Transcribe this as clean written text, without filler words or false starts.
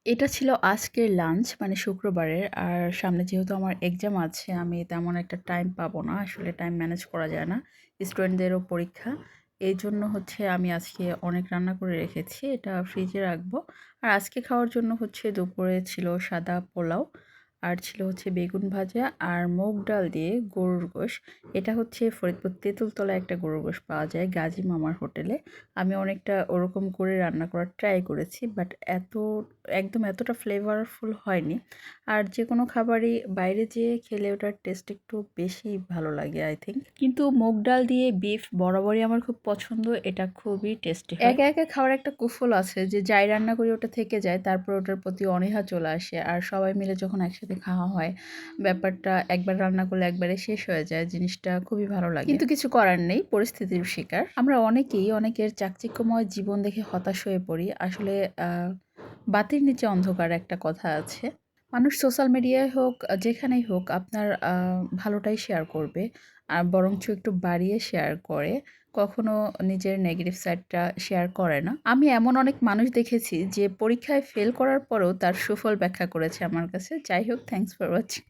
এটা ছিল আজকের লাঞ্চ মানে শুক্রবারের। আর সামনে যেহেতু আমার এক্সাম আছে, আমি তেমন একটা টাইম পাবো না। আসলে টাইম ম্যানেজ করা যায় না। স্টুডেন্টদেরও পরীক্ষা। এইজন্য হচ্ছে আমি আজকে অনেক রান্না করে রেখেছি। এটা ফ্রিজে রাখবো। আর আজকে খাওয়ার জন্য হচ্ছে দুপুরে ছিল সাদা পোলাও, আর ছিল হচ্ছে বেগুন ভাজা আর মুগ ডাল দিয়ে গরুর গোশ। এটা হচ্ছে ফরিদপুর তেঁতুলতলায় একটা গরুর গোশ পাওয়া যায় গাজী মামার হোটেলে। আমি অনেকটা ওরকম করে রান্না করার ট্রাই করেছি, বাট একদম এতটা ফ্লেভারফুল হয়নি। আর যে কোনো খাবারই বাইরে যেয়ে খেলে ওটার টেস্ট একটু বেশি ভালো লাগে আই থিঙ্ক। কিন্তু মুগ ডাল দিয়ে বিফ বরাবরই আমার খুব পছন্দ, এটা খুবই টেস্টি হয়। একা একা খাওয়ার একটা কুফল আছে যে যাই রান্না করি ওটা থেকে যায়, তারপর ওটার প্রতি অনীহা চলে আসে। আর সবাই মিলে যখন একসাথে খাওয়া হয়, ব্যাপারটা একবার রান্না করলে একবারে শেষ হয়ে যায়, জিনিসটা খুবই ভালো লাগে। কিন্তু কিছু করার নেই, পরিস্থিতির শিকার আমরা অনেকেই। অনেকের চাকচিক্যময় জীবন দেখে হতাশ হয়ে পড়ি। আসলে বাতির নিচে অন্ধকার একটা কথা আছে। মানুষ সোশ্যাল মিডিয়ায় হোক, যেখানেই হোক আপনার ভালোটাই শেয়ার করবে। আর বরঞ্চ একটু বাড়িয়ে শেয়ার করে। কখনো নিজের নেগেটিভ সাইডটা শেয়ার করে না। আমি এমন অনেক মানুষ দেখেছি যে পরীক্ষায় ফেল করার পরেও তার সুফল ব্যাখ্যা করেছে আমার কাছে। যাই হোক, থ্যাংকস ফর ওয়াচিং।